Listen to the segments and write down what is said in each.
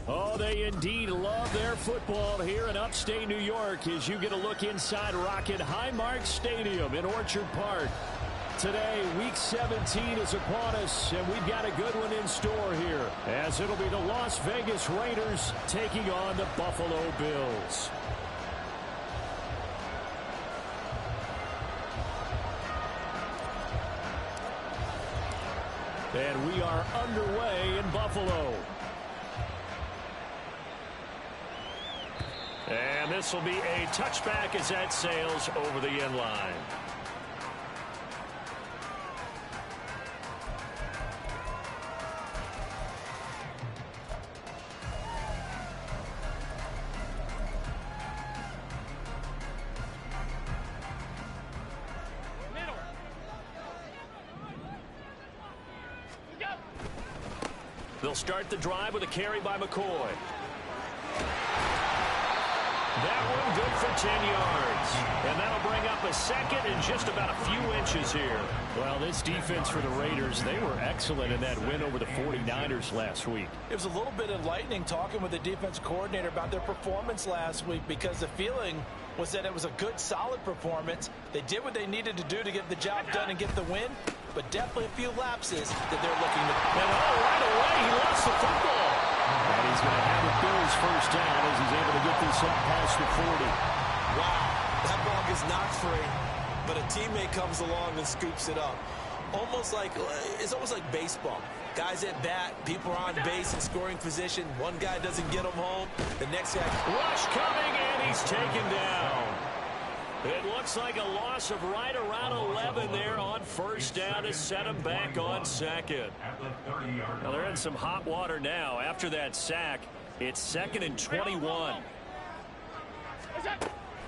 Oh, they indeed love their football here in upstate New York as you get a look inside Rocket Highmark Stadium in Orchard Park. Today, Week 17 is upon us, and we've got a good one in store here, as it'll be the Las Vegas Raiders taking on the Buffalo Bills. And we are underway in Buffalo. And this will be a touchback as that sails over the end line. They'll start the drive with a carry by McCoy. That one good for 10 yards. And that'll bring up a second and just about a few inches here. Well, this defense for the Raiders, they were excellent in that win over the 49ers last week. It was a little bit enlightening talking with the defense coordinator about their performance last week, because the feeling was that it was a good, solid performance. They did what they needed to do to get the job done and get the win, but definitely a few lapses that they're looking to. And right away, he lost the football. And he's going to have the Bills first down as he's able to get this up past the 40. Wow, that ball gets knocked free, but a teammate comes along and scoops it up. It's almost like baseball. Guys at bat, people are on base in scoring position. One guy doesn't get them home. The next guy. Rush coming, and he's taken down. It looks like a loss of right around 11 there on first down to set him back on second. Now they're in some hot water now. After that sack, it's 2nd and 21.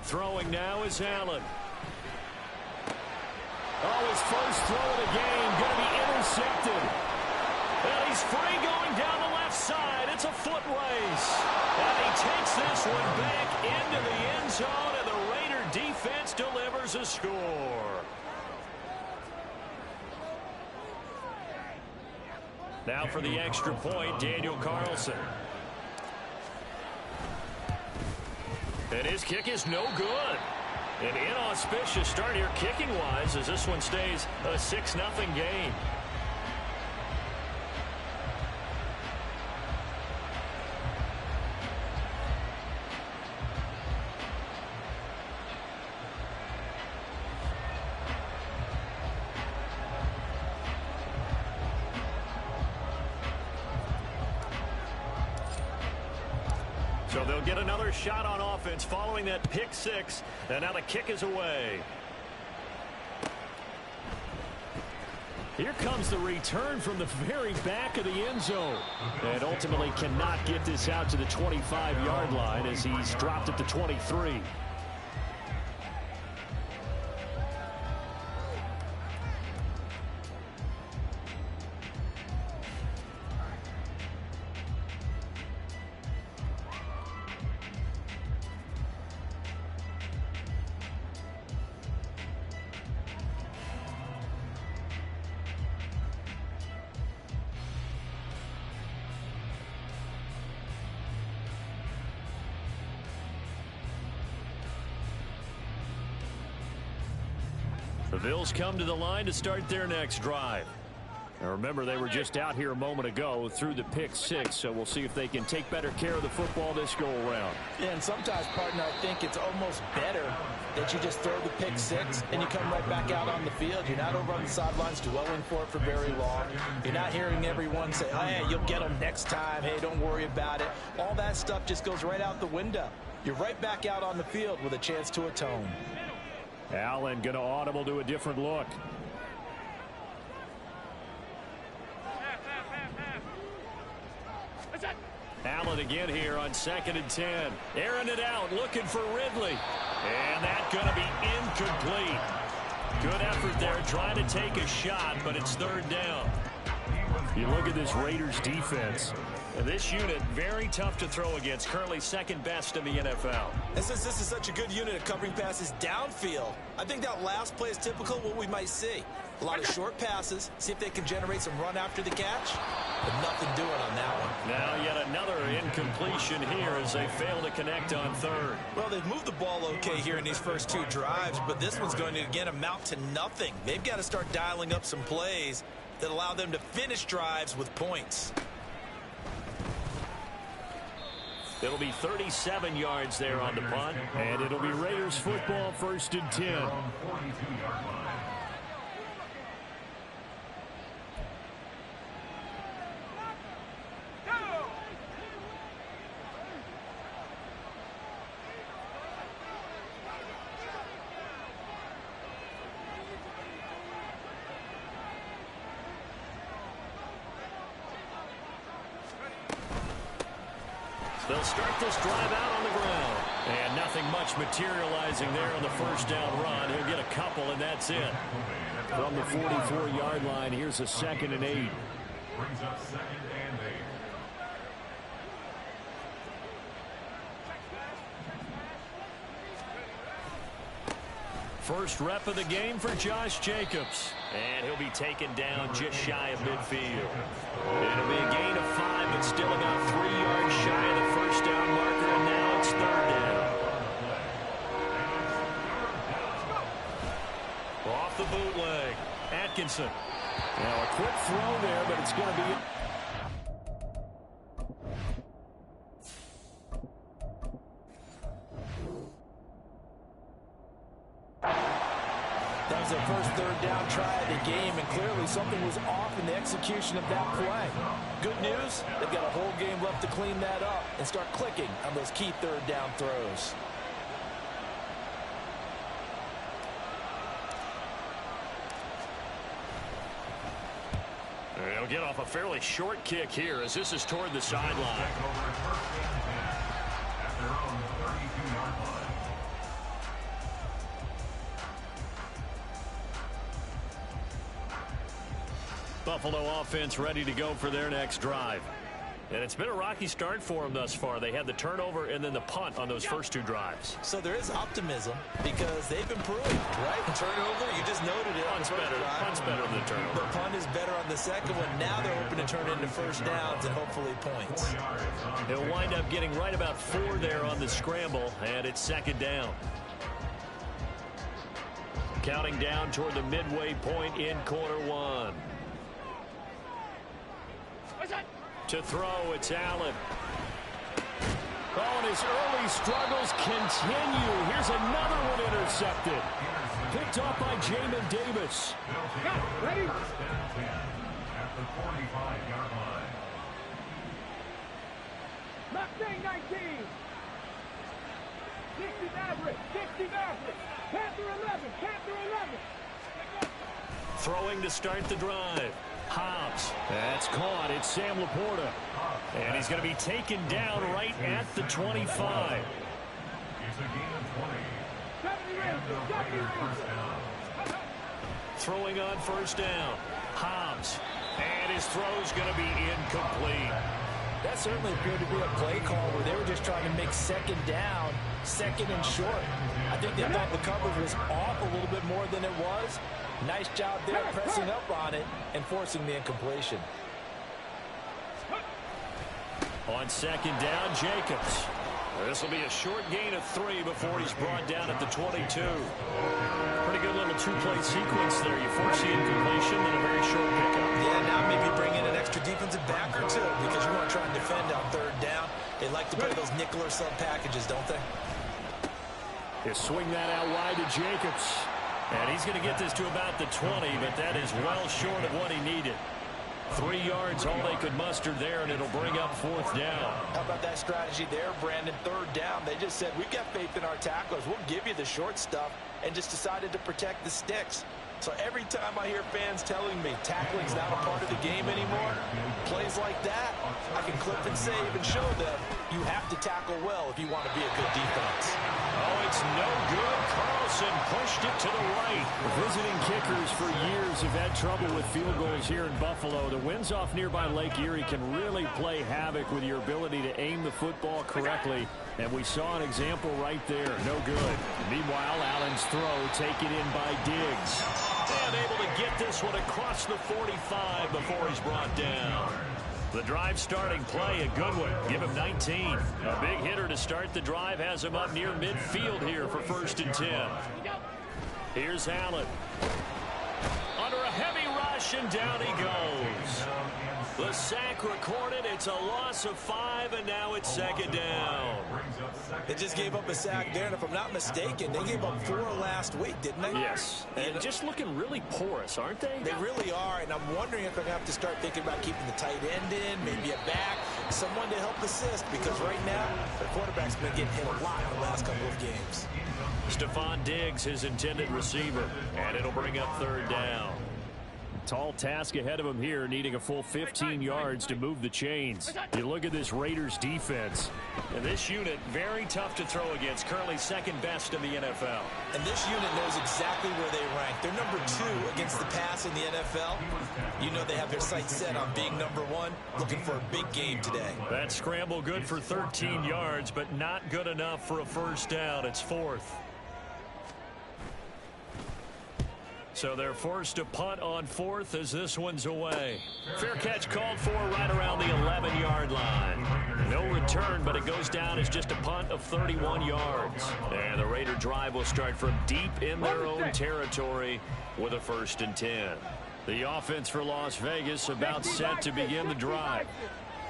Throwing now is Allen. Oh, his first throw of the game going to be intercepted. And he's free going down the left side. It's a foot race. And he takes this one back into the end zone, and the Raider defense delivers a score. Now for the extra point, Daniel Carlson. And his kick is no good. An inauspicious start here kicking-wise as this one stays a 6-0 game. So they'll get another shot on offense following that pick six. And now the kick is away. Here comes the return from the very back of the end zone. And ultimately cannot get this out to the 25-yard line as he's dropped at the 23. The Bills come to the line to start their next drive. Now remember, they were just out here a moment ago through the pick six, so we'll see if they can take better care of the football this go around. Yeah, and sometimes, partner, I think it's almost better that you just throw the pick six and you come right back out on the field. You're not over on the sidelines dwelling for it for very long. You're not hearing everyone say, hey, you'll get them next time. Hey, don't worry about it. All that stuff just goes right out the window. You're right back out on the field with a chance to atone. Allen going to audible to a different look. Allen again here on 2nd and 10. Airing it out, looking for Ridley. And that's going to be incomplete. Good effort there, trying to take a shot, but it's 3rd down. You look at this Raiders defense. And this unit, very tough to throw against, currently second best in the NFL. And since this is such a good unit of covering passes downfield, I think that last play is typical of what we might see. A lot of short passes, see if they can generate some run after the catch, but nothing doing on that one. Now yet another incompletion here as they fail to connect on third. Well, they've moved the ball okay here in these first two drives, but this one's going to, again, amount to nothing. They've got to start dialing up some plays that allow them to finish drives with points. It'll be 37 yards there on the punt, and it'll be Raiders football, 1st and 10. They'll start this drive out on the ground. And nothing much materializing there on the first down run. He'll get a couple, and that's it. From the 44-yard line, here's a 2nd and 8. Brings up 2nd and 8. First rep of the game for Josh Jacobs. And he'll be taken down just shy of midfield. It'll be a gain of 5, but still about 3 yards shy of the first down marker, and now it's 3rd down. Off the bootleg, Atkinson. Now a quick throw there, but it's going to be... That was their first 3rd down try of the game, and clearly something was off in the execution of that play. Good news, they've got a whole game left to clean that up and start clicking on those key 3rd down throws. They'll get off a fairly short kick here as this is toward the sideline. Buffalo offense ready to go for their next drive. And it's been a rocky start for them thus far. They had the turnover and then the punt on those first 2 drives. So there is optimism because they've improved, right? Turnover, you just noted it. Punt's better than the turnover. The punt is better on the second one. Now they're hoping to turn into first downs and hopefully points. He'll wind up getting right about 4 there on the scramble, and it's 2nd down. Counting down toward the midway point in quarter 1. To throw, it's Allen. Oh, and his early struggles continue. Here's another one intercepted. Picked off by Jamin Davis. Ready? At the 45-yard line. Mustang 19. 60 Maverick. 60 Maverick. Panther 11. Panther 11. Throwing to start the drive. Hobbs. That's caught. It's Sam Laporta. And he's going to be taken down right at the 25. It's a gain of 20. Throwing on first down. Hobbs. And his throw's going to be incomplete. That certainly appeared to be a play call where they were just trying to make 2nd down, 2nd and short. I think they thought the coverage was off a little bit more than it was. Nice job there pressing up on it and forcing the incompletion. On 2nd down, Jacobs. This will be a short gain of 3 before he's brought down at the 22. Pretty good little 2-play sequence there. You force the incompletion and a very short pickup. Yeah, now maybe bring in an extra defensive back or 2 because you want to try and defend on 3rd down. They like to play those nickel or sub packages, don't they? They swing that out wide to Jacobs. And he's going to get this to about the 20, but that is well short of what he needed. 3 yards, all they could muster there, and it'll bring up 4th down. How about that strategy there, Brandon? 3rd down, they just said, we've got faith in our tacklers. We'll give you the short stuff, and just decided to protect the sticks. So every time I hear fans telling me tackling's not a part of the game anymore, plays like that, I can clip and save and show them you have to tackle well if you want to be a good defense. Oh, it's no good. Carlson pushed pushed it to the right. The visiting kickers for years have had trouble with field goals here in Buffalo. The winds off nearby Lake Erie can really play havoc with your ability to aim the football correctly. And we saw an example right there. No good. Meanwhile, Allen's throw taken in by Diggs. And able to get this one across the 45 before he's brought down. The drive starting play, a good one. Give him 19. A big hitter to start the drive has him up near midfield here for 1st and 10. Here's Allen. Under a heavy rush, and down he goes. The sack recorded. It's a loss of 5, and now it's 2nd down. They just gave up a sack there, and if I'm not mistaken, they gave up 4 last week, didn't they? Yes. And just looking really porous, aren't they? They really are, and I'm wondering if they're going to have to start thinking about keeping the tight end in, maybe a back, someone to help assist, because right now, their quarterback's been getting hit a lot in the last couple of games. Stephon Diggs, his intended receiver, and it'll bring up 3rd down. Tall task ahead of him here, needing a full 15 yards to move the chains. You look at this Raiders defense. And this unit, very tough to throw against, currently 2nd best in the NFL. And this unit knows exactly where they rank. They're number 2 against the pass in the NFL. You know they have their sights set on being number 1, looking for a big game today. That scramble good for 13 yards, but not good enough for a 1st down. It's 4th. So they're forced to punt on 4th as this one's away. Fair catch called for right around the 11-yard line. No return, but it goes down as just a punt of 31 yards. And the Raider drive will start from deep in their own territory with a 1st and 10. The offense for Las Vegas about set to begin the drive.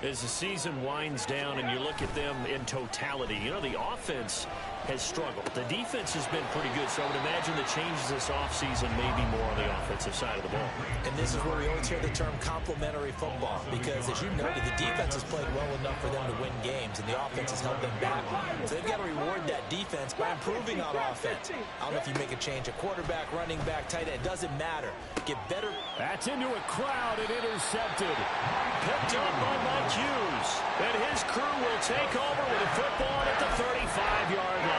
As the season winds down and you look at them in totality, you know, the offense has struggled. The defense has been pretty good, so I would imagine the changes this offseason may be more on the offensive side of the ball. And this is where we always hear the term complementary football, because as you noted, the defense has played well enough for them to win games, and the offense has held them back. So they've got to reward that defense by improving on offense. I don't know if you make a change, a quarterback, running back, tight end, it doesn't matter. Get better. That's into a crowd and intercepted. Picked up by Mike Hughes. And his crew will take over with a football at the 35-yard line.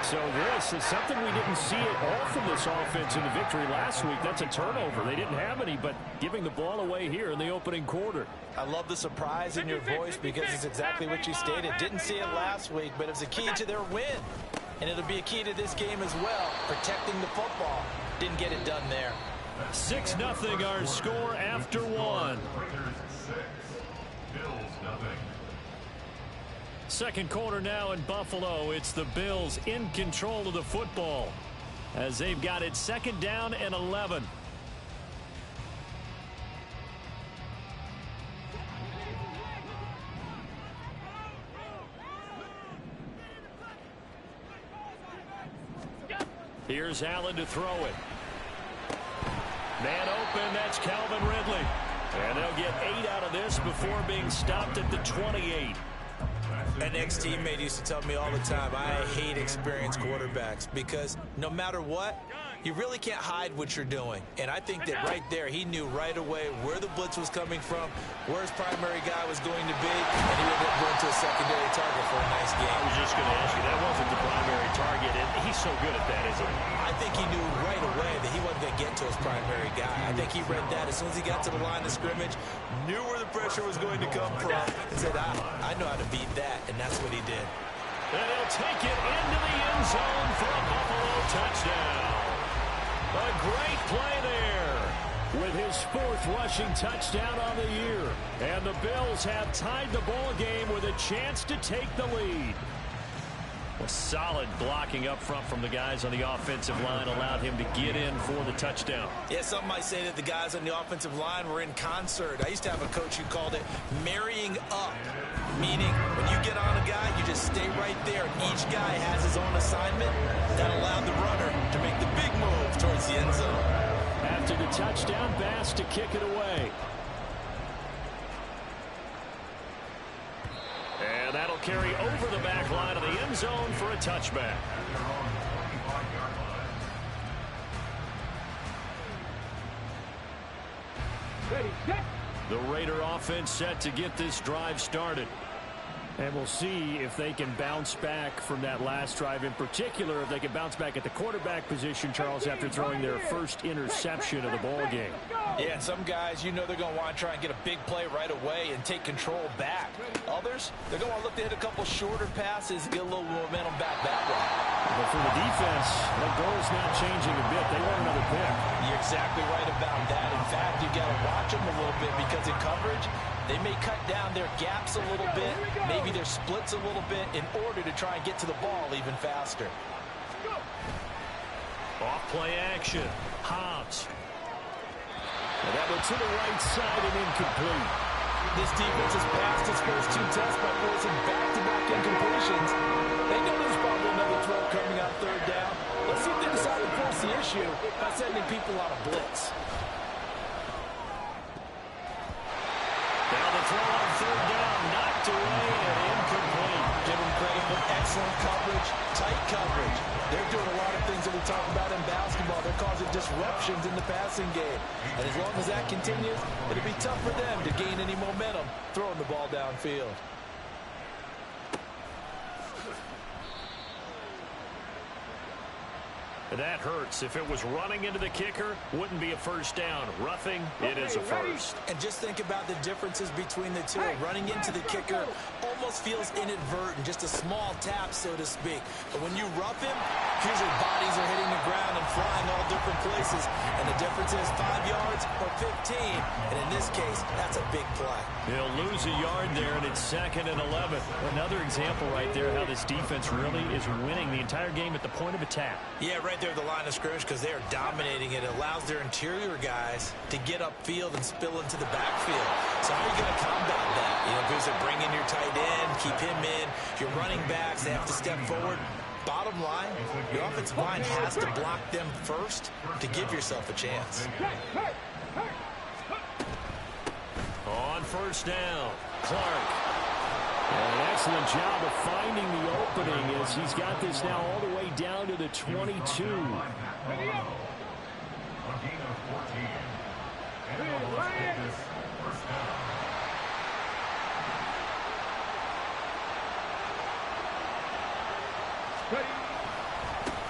So this is something we didn't see at all from this offense in the victory last week. That's a turnover. They didn't have any, but giving the ball away here in the opening quarter. I love the surprise in your voice because it's exactly what you stated. Didn't see it last week, but it's a key to their win. And it'll be a key to this game as well, protecting the football. Didn't get it done there. 6-0 our score after 1. Second quarter now in Buffalo. It's the Bills in control of the football as they've got it 2nd down and 11. Here's Allen to throw it. Man open, that's Calvin Ridley. And they'll get 8 out of this before being stopped at the 28. An ex-teammate used to tell me all the time, I hate experienced quarterbacks because no matter what, you really can't hide what you're doing. And I think that right there, he knew right away where the blitz was coming from, where his primary guy was going to be, and he ended up going to a secondary target for a nice game. I was just going to ask you, that wasn't the primary target, and he's so good at that, isn't he? I think he knew right away that he wasn't going to get to his primary guy. I think he read that as soon as he got to the line of scrimmage, knew where the pressure was going to come from, and said, I know how to beat that, and that's what he did. And he'll take it into the end zone for a Buffalo touchdown. A great play there with his 4th rushing touchdown on the year. And the Bills have tied the ball game with a chance to take the lead. A solid blocking up front from the guys on the offensive line allowed him to get in for the touchdown. Yeah, some might say that the guys on the offensive line were in concert. I used to have a coach who called it marrying up, meaning when you get on a guy, you just stay right there. Each guy has his own assignment. That allowed the runner to make the big move towards the end zone. After the touchdown, Bass to kick it away. And that'll carry over the back line of the end zone for a touchback. The Raider offense set to get this drive started. And we'll see if they can bounce back from that last drive, in particular if they can bounce back at the quarterback position, Charles, after throwing their first interception of the ball game. Yeah, and some guys, you know they're going to want to try and get a big play right away and take control back. Others, they're going to want to look to hit a couple shorter passes and get a little momentum back that way. But for the defense, the goal's not changing a bit. They want another pick. You're exactly right about that. In fact, you got to watch them a little bit because in coverage, they may cut down their gaps a little bit, maybe their splits a little bit in order to try and get to the ball even faster. Off play action. Hobbs. And that one to the right side and incomplete. This defense has passed its first 2 tests by forcing back-to-back incompletions. They know there's probably another throw coming on 3rd down. Let's see if they decide to force the issue by sending people on a blitz. Now the throw on 3rd down, knocked away and incomplete. Give them credit for excellent coverage, tight coverage. They're doing a lot of things that we talk about in basketball. They're causing disruptions in the passing game. And as long as that continues, it'll be tough for them to gain any momentum throwing the ball downfield. That hurts. If it was running into the kicker, wouldn't be a first down. Roughing, it is a first. And just think about the differences between the two. Running into the kicker almost feels inadvertent, just a small tap, so to speak. But when you rough him, usually bodies are hitting the ground and flying all different places. And the difference is 5 yards or 15. And in this case, that's a big play. He'll lose a yard there, and it's 2nd and 11. Another example right there how this defense really is winning the entire game at the point of attack. Yeah, right there at the line of scrimmage because they are dominating it. It allows their interior guys to get upfield and spill into the backfield. So how are you going to combat that? You know, because they're bringing your tight end, keep him in. Your running backs, they have to step forward. Bottom line, your offensive line has to block them first to give yourself a chance. On 1st down, Clark. An excellent job of finding the opening as he's got this now all the way down to the 22. A gain of 14. And now let's take this 1st down.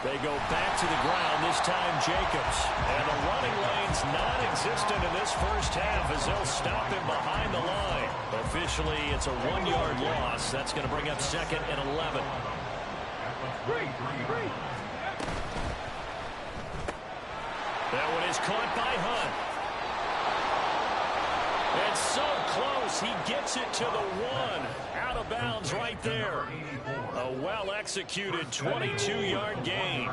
They go back to the ground, this time Jacobs. And the running lane's non-existent in this first half as they'll stop him behind the line. Officially, it's a 1-yard loss. That's going to bring up 2nd and 11. That one is caught by Hunt. And so close, he gets it to the 1. Out of bounds right there. A well-executed 22-yard gain.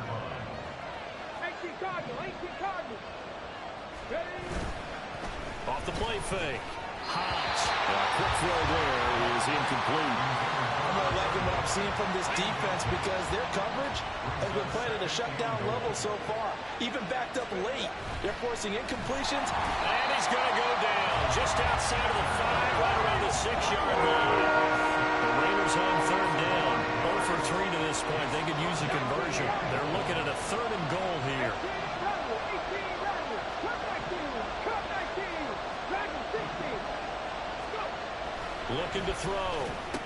Off the play fake. Hobbs. A quick throw there is incomplete. I'm not liking what I'm seeing from this defense because their coverage has been played at a shutdown level so far. Even backed up late. They're forcing incompletions. And he's going to go down just outside of the 5, right around the 6-yard line. The Raiders on 3rd down. 0 for 3 to this point. They could use a conversion. They're looking at a 3rd and goal here. Looking to throw.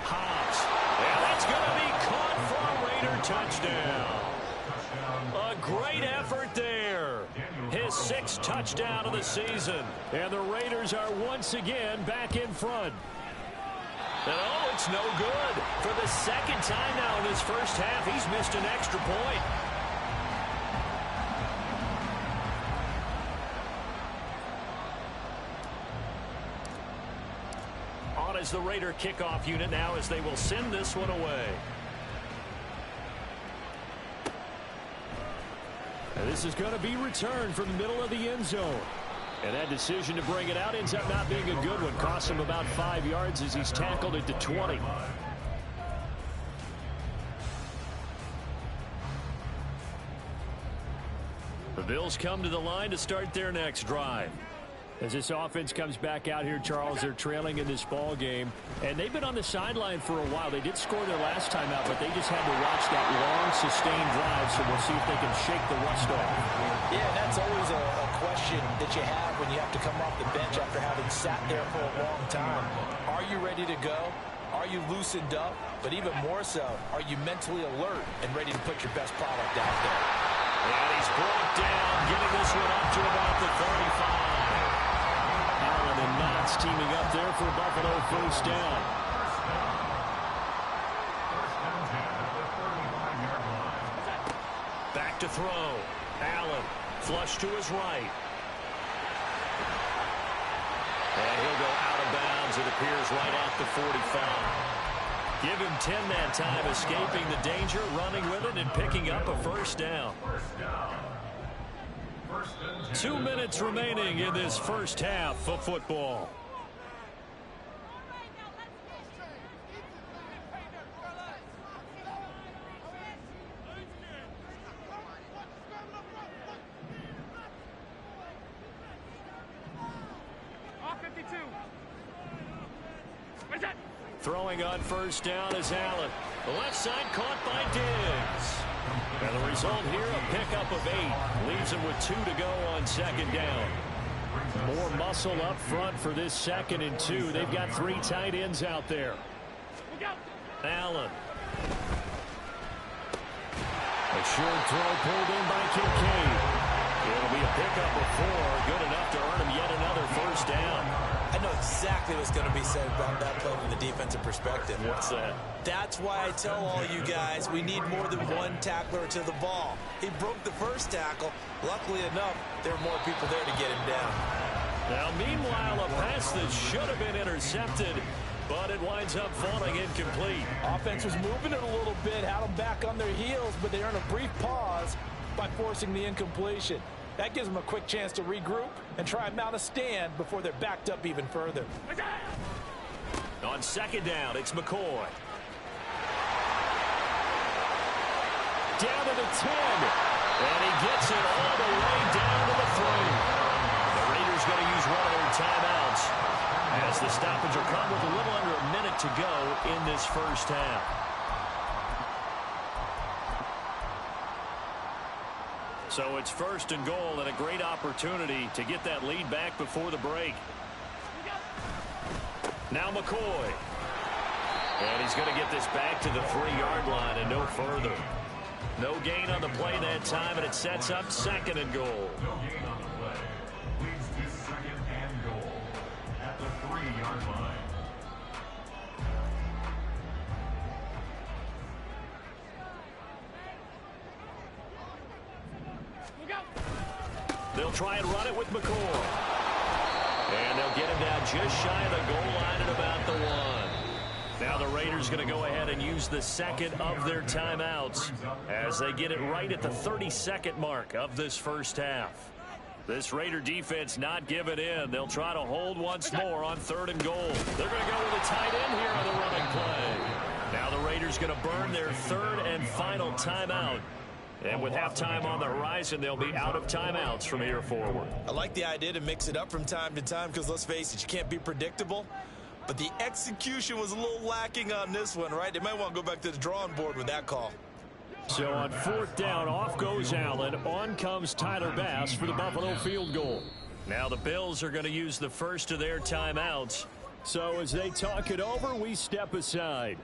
Hobbs. And that's going to be caught for a Raider touchdown. A great effort there. His 6th touchdown of the season. And the Raiders are once again back in front. And oh, it's no good. For the 2nd time now in this first half, he's missed an extra point. On as the Raider kickoff unit now as they will send this one away. And this is going to be returned from the middle of the end zone. And that decision to bring it out ends up not being a good one. Costs him about 5 yards as he's tackled it to 20. The Bills come to the line to start their next drive. As this offense comes back out here, Charles, they're trailing in this ball game. And they've been on the sideline for a while. They did score their last time out, but they just had to watch that long, sustained drive. So we'll see if they can shake the rust off. Yeah, that's always a question that you have when you have to come off the bench after having sat there for a long time. Are you ready to go? Are you loosened up? But even more so, are you mentally alert and ready to put your best product out there? And he's brought down, getting this one up to about the 35. Allen and Knox teaming up there for Buffalo first down. Back to throw. Allen, flush to his right. And he'll go out of bounds, it appears, right at the 45. Give him 10 that time, escaping the danger, running with it, and picking up a first down. 2 minutes remaining in this first half of football. Throwing on first down is Allen. The left side caught by Diggs. And the result here, a pickup of 8. Leaves him with 2 to go on second down. More muscle up front for this 2nd and 2. They've got 3 tight ends out there. Allen. A short throw pulled in by Kincaid. It'll be a pickup of 4. Good enough to earn him yet another first down. I know exactly what's going to be said about that play from the defensive perspective. What's that? That's why I tell all you guys we need more than one tackler to the ball. He broke the first tackle. Luckily enough, there were more people there to get him down. Now, meanwhile, a pass that should have been intercepted, but it winds up falling incomplete. Offense was moving it a little bit, had them back on their heels, but they earned a brief pause by forcing the incompletion. That gives them a quick chance to regroup and try and mount a stand before they're backed up even further. On second down, it's McCoy. Down to the 10. And he gets it all the way down to the 3. The Raiders going to use one of their timeouts as the stoppage will come with a little under a minute to go in this first half. So it's first and goal and a great opportunity to get that lead back before the break. Now McCoy. And he's going to get this back to the 3-yard line and no further. No gain on the play that time, and it sets up 2nd and goal. No gain on the play. Leads to 2nd and goal at the 3-yard line. They'll try and run it with McCoy. And they'll get him down just shy of the goal line at about the 1. Now the Raiders going to go ahead and use the 2nd of their timeouts as they get it right at the 32nd mark of this first half. This Raider defense not giving in. They'll try to hold once more on 3rd and goal. They're going to go with a tight end here on the running play. Now the Raiders going to burn their 3rd and final timeout. And with halftime on the horizon, they'll be out of timeouts from here forward. I like the idea to mix it up from time to time because, let's face it, you can't be predictable. But the execution was a little lacking on this one, right? They might want to go back to the drawing board with that call. So on 4th down, off goes Allen. On comes Tyler Bass for the Buffalo field goal. Now the Bills are going to use the first of their timeouts. So as they talk it over, we step aside.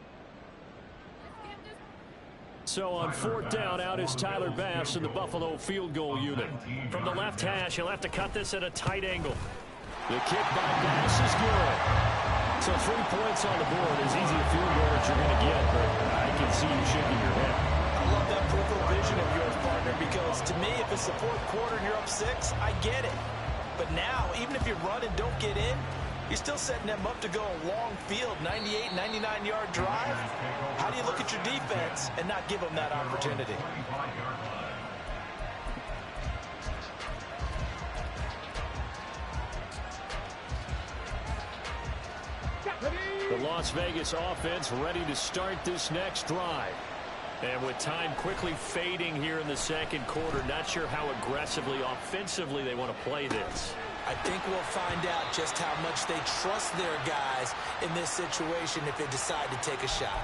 So on 4th down, out is Tyler Bass in the Buffalo field goal unit. From the left hash, he'll have to cut this at a tight angle. The kick by Bass is good. So 3 points on the board. As easy a field goal that you're going to get, but I can see you shaking your head. I love that peripheral vision of yours, partner, because to me, if it's the 4th quarter and you're up 6, I get it. But now, even if you run and don't get in, you're still setting them up to go a long field, 98, 99-yard drive. How do you look at your defense and not give them that opportunity? The Las Vegas offense ready to start this next drive. And with time quickly fading here in the 2nd quarter, not sure how aggressively, offensively they want to play this. I think we'll find out just how much they trust their guys in this situation if they decide to take a shot.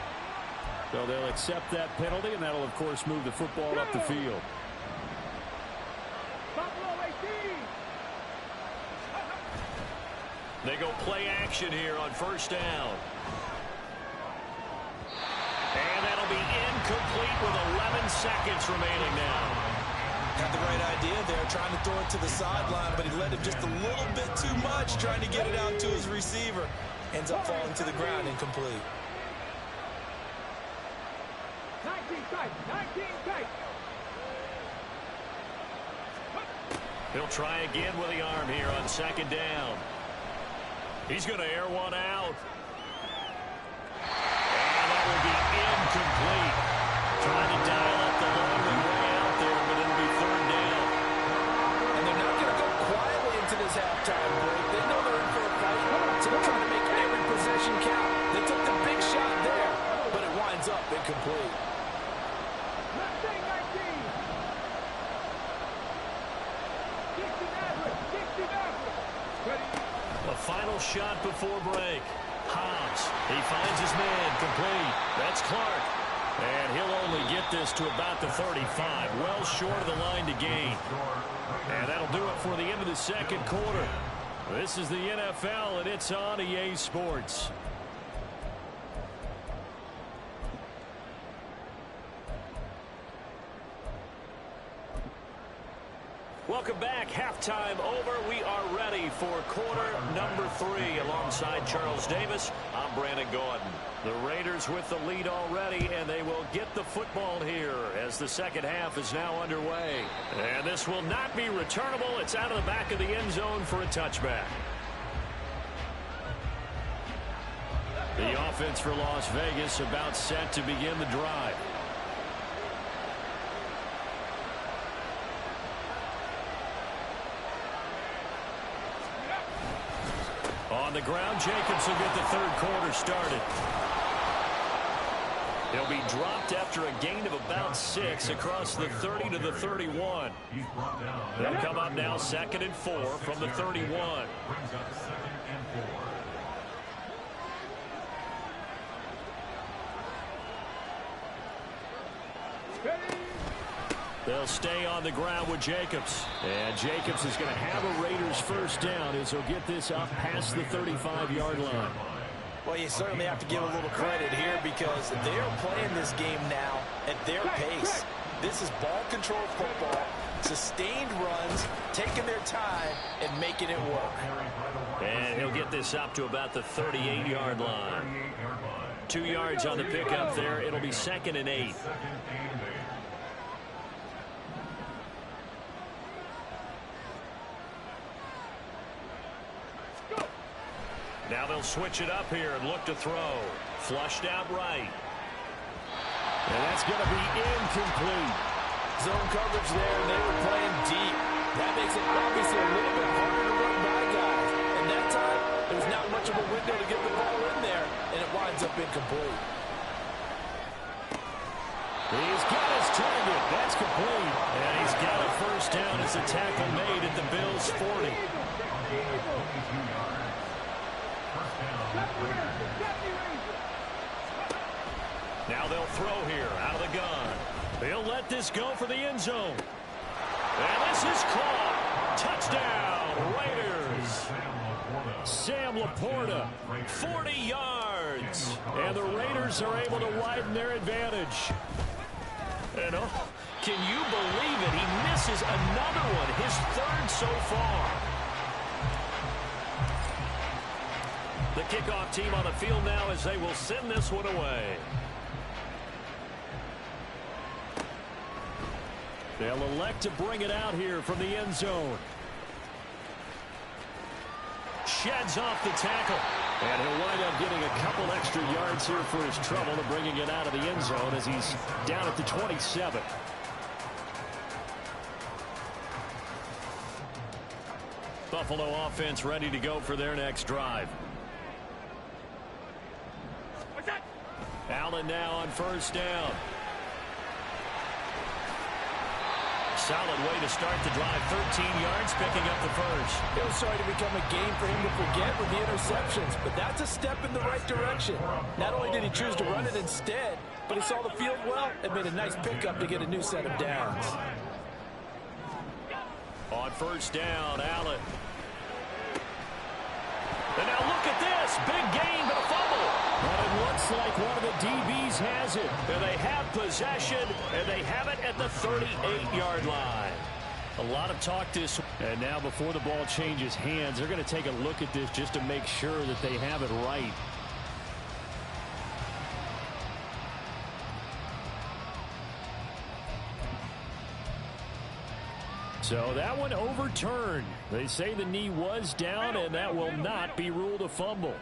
So they'll accept that penalty, and that'll, of course, move the football up the field. They go play action here on 1st down. incomplete with 11 seconds remaining now. Had the right idea there, trying to throw it to the sideline, but he let him just a little bit too much, trying to get it out to his receiver. Ends up falling to the ground, incomplete. 19 tight, 19 tight. He'll try again with the arm here on second down. He's going to air one out. And that will be incomplete. Trying to dial up the long way out there, but it'll be third down. And they're not going to go quietly into this halftime break. They know they're in for a fight, so they're trying to make every possession count. They took the big shot there, but it winds up incomplete. Let's say 19. 60 average, 60 average. Ready? A final shot before break. Hobbs, he finds his man, complete. That's Clark. And he'll only get this to about the 35, well short of the line to gain. And that'll do it for the end of the second quarter. This is the NFL, and it's on EA Sports. Welcome back. Halftime over. We are ready for quarter number 3. Alongside Charles Davis, I'm Brandon Gordon. The Raiders with the lead already, and they will get the football here as the second half is now underway. And this will not be returnable. It's out of the back of the end zone for a touchback. The offense for Las Vegas about set to begin the drive. On the ground, Jacobs will get the third quarter started. He'll be dropped after a gain of about 6 across the 30 to the 31. They'll come up now 2nd and 4 from the 31. Brings up 2nd and 4. Ready? They'll stay on the ground with Jacobs. And Jacobs is going to have a Raiders first down as he'll get this up past the 35-yard line. Well, you certainly have to give a little credit here because they're playing this game now at their pace. This is ball control football, sustained runs, taking their time, and making it work. And he'll get this up to about the 38-yard line. 2 yards on the pickup there. It'll be 2nd and 8. Now they'll switch it up here and look to throw. Flushed out right. And that's going to be incomplete. Zone coverage there, and they were playing deep. That makes it obviously a little bit harder to run by guys. And that time, there's not much of a window to get the ball in there, and it winds up incomplete. He's got his target. That's complete. And he's got a first down as a tackle made at the Bills' 40. Now they'll throw here out of the gun. They'll let this go for the end zone. And this is caught. Touchdown, Raiders. Sam Laporta, 40 yards. And the Raiders are able to widen their advantage. And oh, can you believe it? He misses another one, his third so far. The kickoff team on the field now as they will send this one away. They'll elect to bring it out here from the end zone. Sheds off the tackle. And he'll wind up getting a couple extra yards here for his trouble and bringing it out of the end zone as he's down at the 27. Buffalo offense ready to go for their next drive. Allen now on first down. Solid way to start the drive. 13 yards, picking up the first. It was starting to become a game for him to forget with the interceptions, but that's a step in the right direction. Not only did he choose to run it instead, but he saw the field well and made a nice pickup to get a new set of downs. On first down, Allen. And now look at this. Big gain, but a fumble. But it looks like one of the DBs has it. And they have possession, and they have it at the 38-yard line. A lot of talk this. And now before the ball changes hands, they're going to take a look at this just to make sure that they have it right. So that one overturned. They say the knee was down, and that will not be ruled a fumble.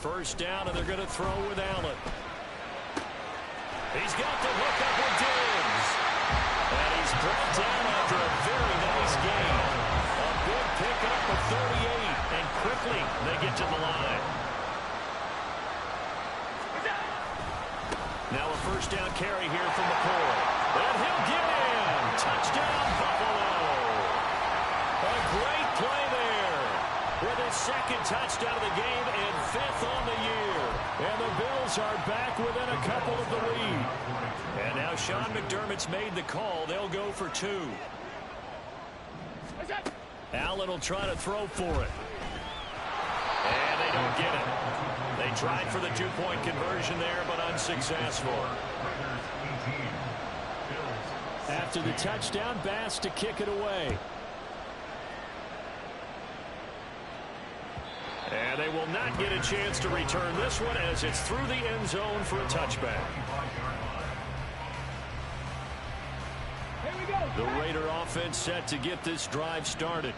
First down, and they're going to throw with Allen. He's got the hook up with Diggs. And he's brought down after a very nice gain. A big pickup of 38, and quickly they get to the line. Now a first down carry here from McCoy. And he'll get in. Touchdown, Buffalo. A great play there. With his second touchdown of the game and 5th on the year. And the Bills are back within a couple of the lead. And now Sean McDermott's made the call. They'll go for 2. Allen will try to throw for it. And they don't get it. They tried for the 2-point conversion there, but unsuccessful. After the touchdown, Bass to kick it away. And they will not get a chance to return this one as it's through the end zone for a touchback. The Raider offense set to get this drive started.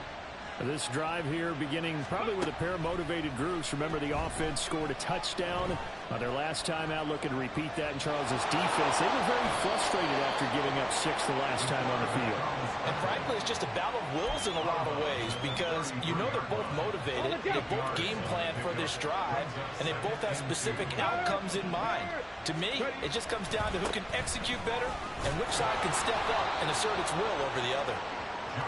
This drive here beginning probably with a pair of motivated groups. Remember, the offense scored a touchdown their last time out. Looking to repeat that in Charles's defense. They were very frustrated after giving up 6 the last time on the field. And frankly, it's just a battle of wills in a lot of ways because you know they're both motivated. They both game plan for this drive, and they both have specific outcomes in mind. To me, it just comes down to who can execute better and which side can step up and assert its will over the other.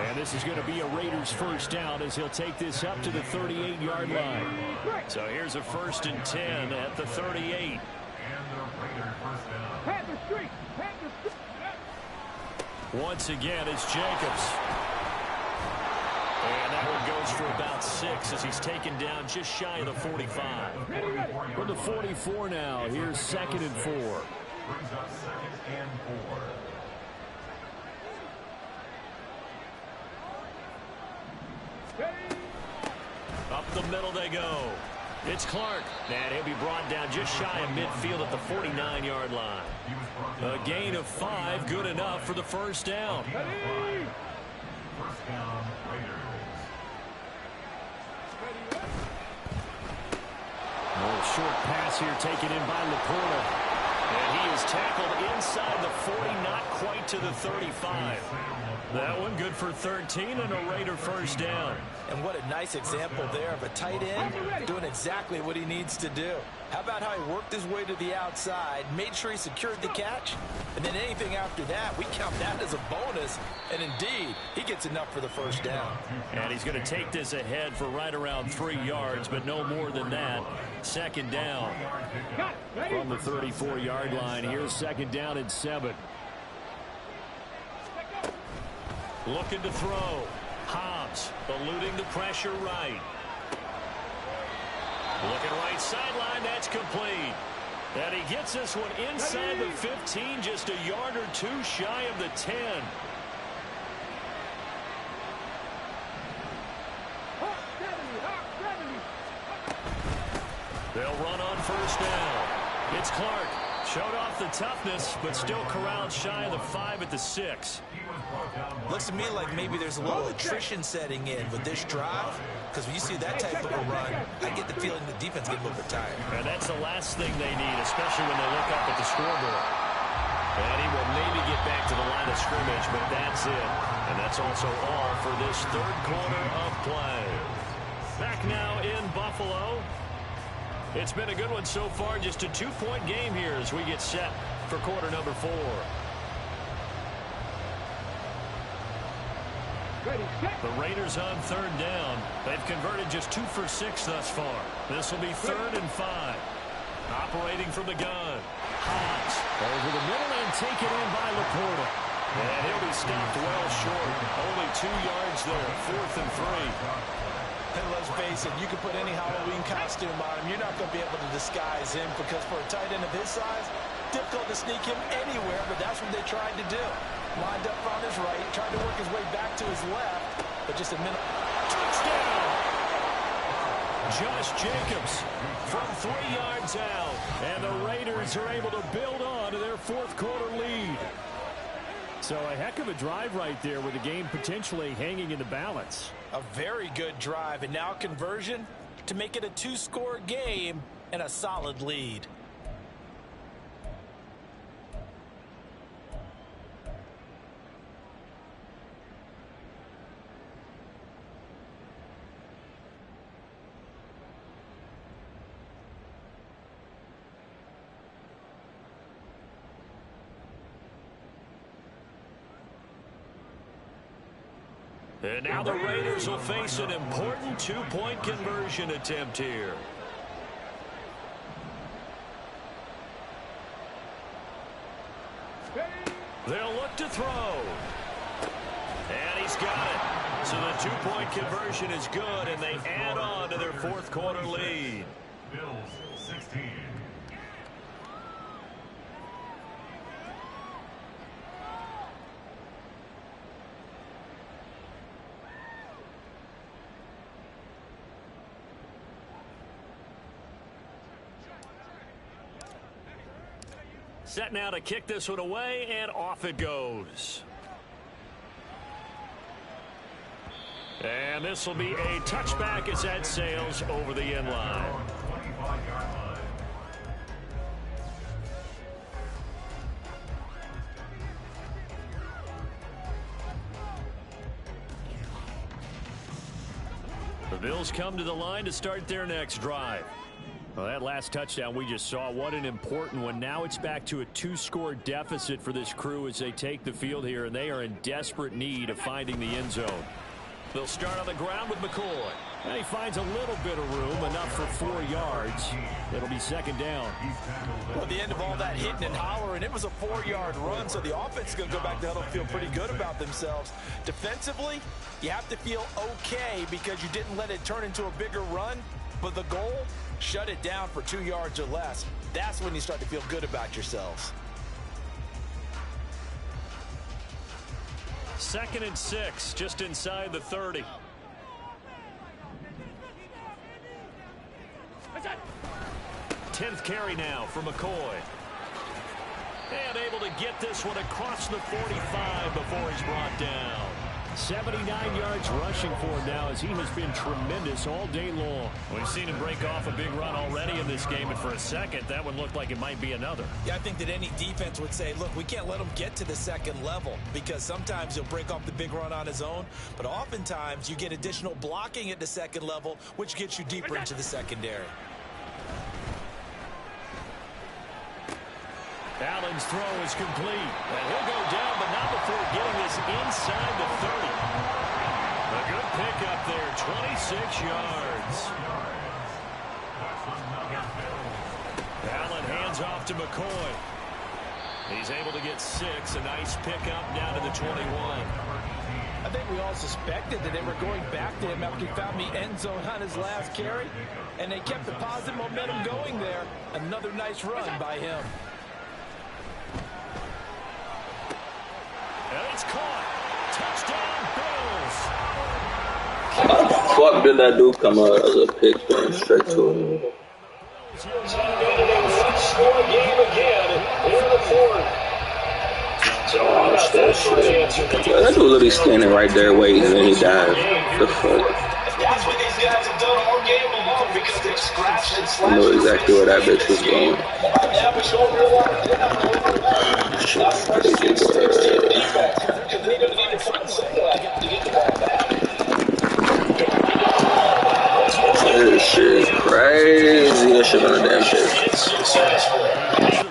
And this is going to be a Raiders first down as he'll take this up to the 38-yard line. So here's a 1st and 10 at the 38. Once again, it's Jacobs. And that one goes for about 6 as he's taken down just shy of the 45. From the 44 now, here's 2nd and 4. Brings up 2nd and 4. Up the middle they go. It's Clark. And he'll be brought down just shy of midfield at the 49-yard line. A gain of 5, good enough for the first down. First down, Raiders. A short pass here taken in by Laporta. And he is tackled inside the 40, not quite to the 35. That one good for 13 and a Raider first down. And what a nice example there of a tight end doing exactly what he needs to do. How about how he worked his way to the outside, made sure he secured the catch, and then anything after that, we count that as a bonus. And indeed, he gets enough for the first down. And he's going to take this ahead for right around 3 yards, but no more than that. 2nd down. From the 34-yard line, here's 2nd down and 7. Looking to throw. Hobbs eluding the pressure right. Looking right sideline. That's complete. And he gets this one inside the 15, just a yard or 2 shy of the 10. They'll run on first down. It's Clark. Showed off the toughness, but still corralled shy of the 5 at the 6. Looks to me like maybe there's a little attrition setting in with this drive, because when you see that type of a run, I get the feeling the defense gets a little bit tired. And that's the last thing they need, especially when they look up at the scoreboard. And he will maybe get back to the line of scrimmage, but that's it. And that's also all for this 3rd quarter of play. Back now in Buffalo. It's been a good one so far. Just a 2-point game here as we get set for quarter number 4. The Raiders on 3rd down. They've converted just 2 for 6 thus far. This will be 3rd and 5. Operating from the gun. Hobbs over the middle and taken in by Laporta. And he'll be stopped well short. Only 2 yards there. 4th and 3. And let's face it, you can put any Halloween costume on him. You're not going to be able to disguise him because for a tight end of his size, difficult to sneak him anywhere, but that's what they tried to do. Lined up on his right, tried to work his way back to his left, but just a minute. Touchdown! Josh Jacobs from 3 yards out. And the Raiders are able to build on to their fourth quarter lead. So a heck of a drive right there with the game potentially hanging in the balance. A very good drive, and now conversion to make it a 2-score game and a solid lead. And now the Raiders will face an important 2-point conversion attempt here. They'll look to throw. And he's got it. So the 2-point conversion is good, and they add on to their fourth quarter lead. Bills 16. Set now to kick this one away, and off it goes. And this will be a touchback as that sails over the end line. 25-yard line. The Bills come to the line to start their next drive. Well, that last touchdown we just saw, what an important one. Now it's back to a 2-score deficit for this crew as they take the field here, and they are in desperate need of finding the end zone. They'll start on the ground with McCoy. And he finds a little bit of room, enough for 4 yards. It'll be second down. Well, at the end of all that hitting and hollering, it was a 4-yard run, so the offense is going to go back to huddle, feel pretty good about themselves. Defensively, you have to feel okay because you didn't let it turn into a bigger run, but the goal, shut it down for 2 yards or less. That's when you start to feel good about yourselves. 2nd and 6, just inside the 30. Tenth carry now for McCoy. And able to get this one across the 45 before he's brought down. 79 yards rushing for him now as he has been tremendous all day long. We've seen him break off a big run already in this game, and for a second, that one looked like it might be another. Yeah, I think that any defense would say, look, we can't let him get to the second level because sometimes he'll break off the big run on his own, but oftentimes you get additional blocking at the second level, which gets you deeper into the secondary. Allen's throw is complete. And he'll go down, but not before getting this inside the 30. A good pickup there, 26 yards. Allen hands off to McCoy. He's able to get 6. A nice pickup down to the 21. I think we all suspected that they were going back to him after he found the end zone on his last carry, and they kept the positive momentum going there. Another nice run by him. And it's caught. Touchdown, Bills. How the fuck did that dude come out as a pick going straight to him? Yeah, that dude literally standing right there waiting and then he died. The fuck? That's what these guys have done all game long because they've scratched and slashed. I know exactly where that bitch was going. Shit's crazy, this shit is crazy. That shit on a damn shit. It's a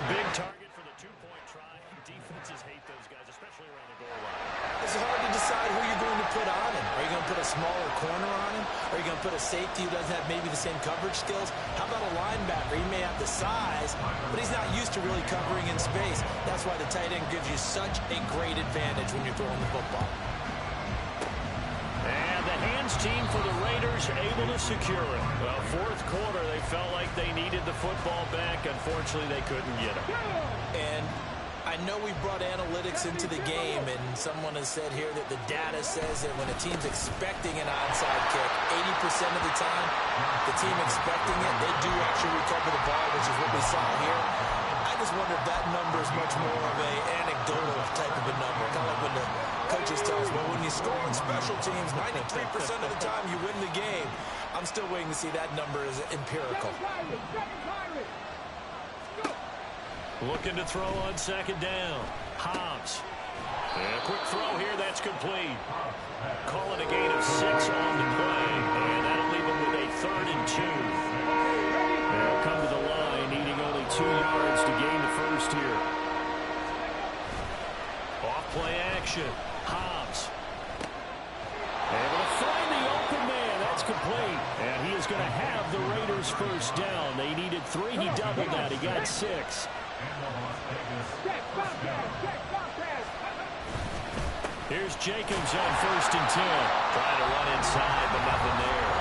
big target for the 2-point try. Defenses hate those guys, especially around the goal line. It's hard to decide who you're going to put on him. Are you going to put a smaller corner on him? Are you going to put a safety who doesn't have maybe the same coverage skills? How about a linebacker? He may have the size, but he's not used to really covering in space. That's why the tight end gives you such a great advantage when you're throwing the football. And the hands Downs team for the Raiders able to secure it. Well, fourth quarter, they felt like they needed the football back. Unfortunately, they couldn't get it. And I know we brought analytics into the game, and someone has said here that the data says that when a team's expecting an onside kick, 80% of the time, the team expecting it, they do actually recover the ball, which is what we saw here. I just wonder if that number is much more of an anecdotal type of a number, kind of like when the coaches tell us, well, when you score on special teams, 93% of the time you win the game. I'm still waiting to see that number as empirical. Looking to throw on second down. Hobbs. And a quick throw here. That's complete. Calling a gain of 6 on the play. And that'll leave them with a 3rd and 2. They'll come to the line, needing only 2 yards to gain the first here. Off play action. Hobbs. Able to find the open man. That's complete. And he is going to have the Raiders first down. They needed 3. He doubled that. He got 6. Here's Jacobs on 1st and 10. Trying to run inside, but nothing there.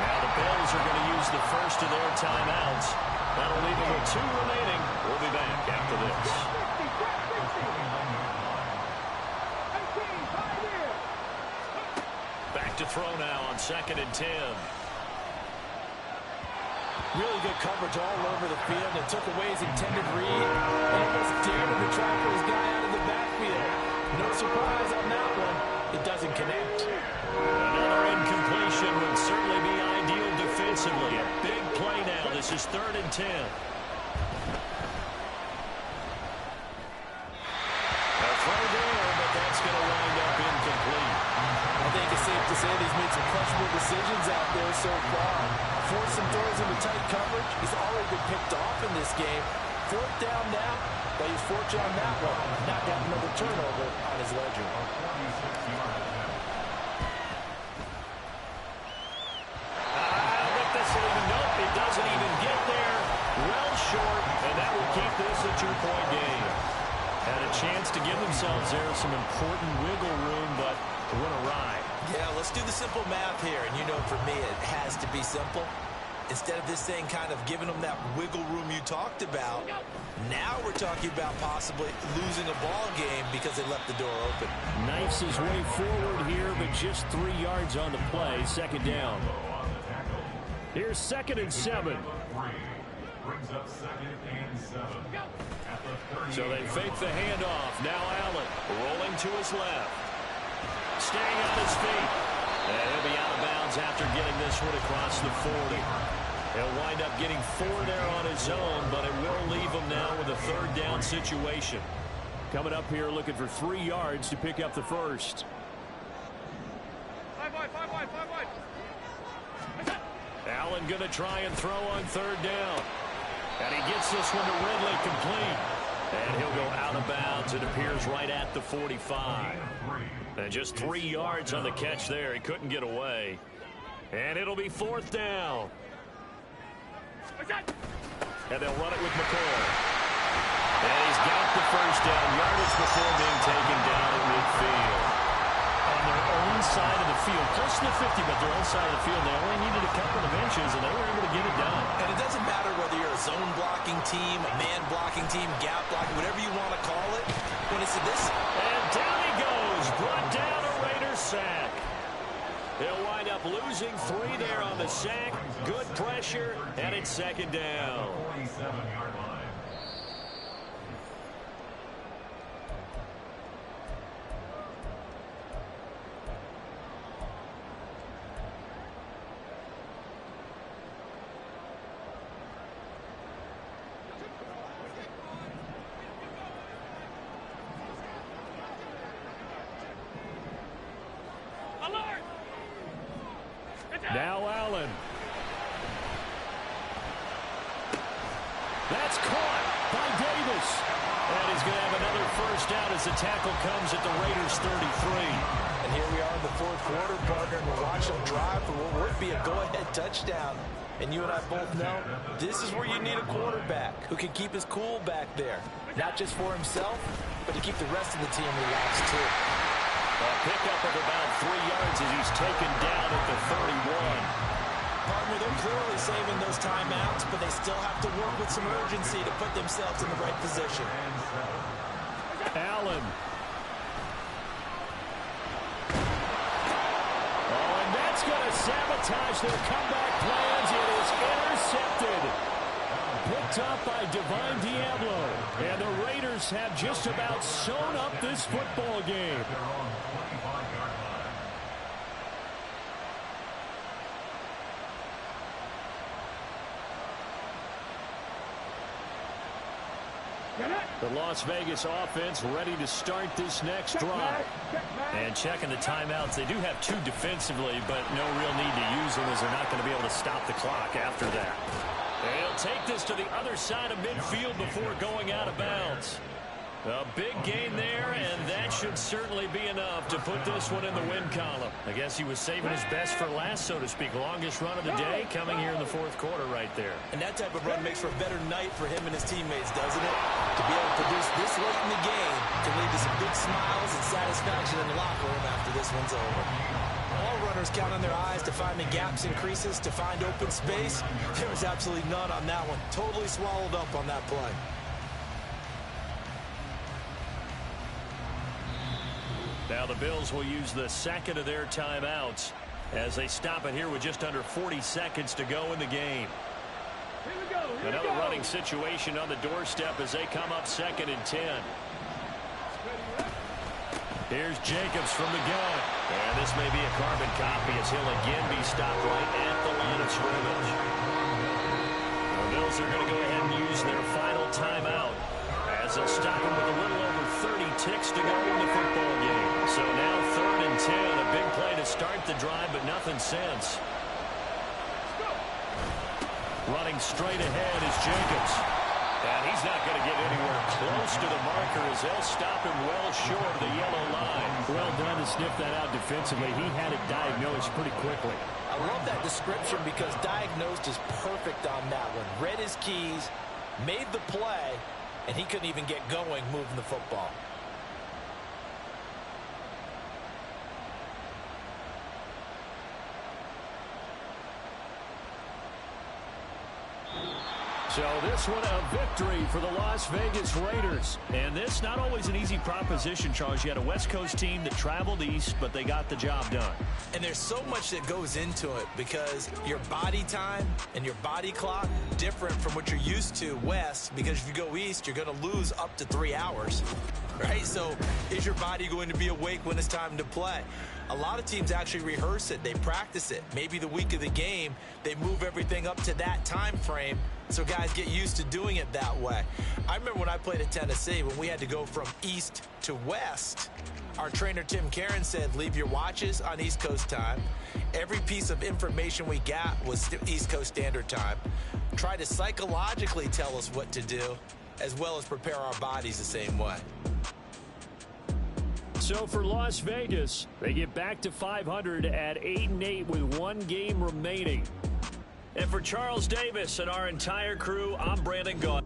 Now the Bills are going to use the first of their timeouts. That'll leave them with 2 remaining. We'll be back after this. Back to throw now on 2nd and 10. Really good coverage all over the field and took away his intended read. And almost dared him to try for his guy out of the backfield. No surprise on that one. It doesn't connect. Another incompletion would certainly be ideal defensively. A big play now. This is 3rd and 10. A throw there, but that's going to wind up incomplete. I think it's safe to say that he's made some questionable decisions out there so far. Forced some throws into tight coverage. He's already been picked off in this game. 4th down now, but he's fortunate on that one. Not got another turnover on his ledger. Nope, it doesn't even get there. Well short, and that will keep this a 2-point game. Had a chance to give themselves there some important wiggle room, but went awry. Yeah, let's do the simple math here. And you know, for me, it has to be simple. Instead of this thing kind of giving them that wiggle room you talked about, now we're talking about possibly losing a ball game because they left the door open. Knifes his way forward here, but just 3 yards on the play. 2nd down. Here's 2nd and 7. Brings up 2nd and 7. So they fake the handoff. Now Allen rolling to his left. Staying on his feet. And he'll be out of bounds after getting this one across the 40. He'll wind up getting 4 there on his own, but it will leave him now with a 3rd down situation. Coming up here looking for 3 yards to pick up the first. 5 wide. Allen going to try and throw on 3rd down. And he gets this one to Ridley complete. And he'll go out of bounds. It appears right at the 45. And just 3 yards on the catch there. He couldn't get away. And it'll be 4th down. And they'll run it with McCoy. And he's got the first down. Yardage before being taken down at midfield. On their own side of the field. Close to the 50, but their own side of the field. They only needed a couple of inches, and they were able to get it done. And it doesn't matter whether you're a zone blocking team, a man blocking team, gap blocking, whatever you want to call it. When it's this. And down he goes. Brought down a Raiders sack. They'll wind up losing 3 there on the sack. Good pressure, and it's 2nd down. 47-yard line. Now Allen. That's caught by Davis. And he's going to have another first down as the tackle comes at the Raiders' 33. And here we are in the 4th quarter, partner, and we're watching them drive for what would be a go-ahead touchdown. And you and I both know this is where you need a quarterback who can keep his cool back there. Not just for himself, but to keep the rest of the team relaxed too. A pickup of about 3 yards as he's taken down at the 31. Partner, they're clearly saving those timeouts, but they still have to work with some urgency to put themselves in the right position. Allen. Oh, and that's going to sabotage their comeback plans. It is intercepted. Picked up by Divine Diablo. And the Raiders have just about sewn up this football game. The Las Vegas offense ready to start this next drive. And checking the timeouts, they do have 2 defensively, but no real need to use them as they're not going to be able to stop the clock after that. They'll take this to the other side of midfield before going out of bounds. A big gain there, and that should certainly be enough to put this one in the win column. I guess he was saving his best for last, so to speak. Longest run of the day coming here in the 4th quarter right there. And that type of run makes for a better night for him and his teammates, doesn't it? To be able to produce this late in the game can lead to some big smiles and satisfaction in the locker room after this one's over. All runners count on their eyes to find the gaps and creases, to find open space. There was absolutely none on that one. Totally swallowed up on that play. Now the Bills will use the second of their timeouts as they stop it here with just under 40 seconds to go in the game. Another running situation on the doorstep as they come up 2nd and 10. Here's Jacobs from the gun. And this may be a carbon copy as he'll again be stopped right at the line of scrimmage. The Bills are going to go ahead and use their final timeout as they'll stop him with a little over 30 ticks to go in the football game. So now 3rd and 10, a big play to start the drive, but nothing since. Running straight ahead is Jacobs. And he's not going to get anywhere close to the marker as they'll stop him well short of the yellow line. Well done to sniff that out defensively. He had it diagnosed pretty quickly. I love that description because diagnosed is perfect on that one. Read his keys, made the play, and he couldn't even get going moving the football. So this one a victory for the Las Vegas Raiders. And this not always an easy proposition, Charles. You had a West Coast team that traveled east, but they got the job done. And there's so much that goes into it because your body time and your body clock different from what you're used to west, because if you go east, you're going to lose up to 3 hours, right? So is your body going to be awake when it's time to play? A lot of teams actually rehearse it. They practice it. Maybe the week of the game, they move everything up to that time frame so guys get used to doing it that way. I remember when I played at Tennessee, when we had to go from east to west, our trainer Tim Karen said, leave your watches on East Coast time. Every piece of information we got was East Coast Standard Time. Try to psychologically tell us what to do, as well as prepare our bodies the same way. So for Las Vegas, they get back to 500 at 8-8 with 1 game remaining. And for Charles Davis and our entire crew, I'm Brandon Gaudin.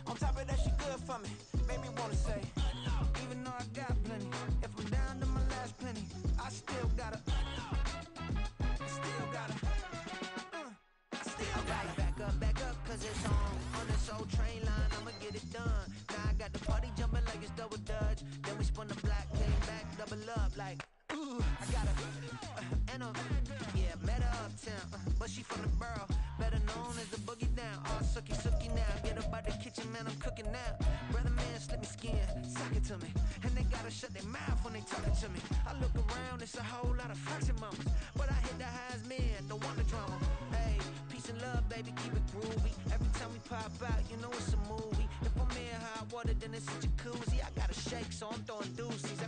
On top of that, she good for me. Made me wanna say, even though I got plenty, if I'm down to my last penny, I still gotta back up, cause it's on this old train line, I'ma get it done. Now I got the party jumping like it's double dutch. Then we spun the block, came back, double up like, ooh, I got yeah, met her uptown, but she from the borough, better known as the boogie down. All sucky now, get up out the kitchen, man, I'm cooking now. Brother man, slip me skin, suck it to me, and they gotta shut their mouth when they talking to me. I look around, it's a whole lot of flirting mamas, but I hit the highs, man, don't want the drama. Hey, peace and love, baby, keep it groovy. Every time we pop out, you know it's a movie. If I'm in hot water, then it's a jacuzzi. I gotta shake, so I'm throwing deuces.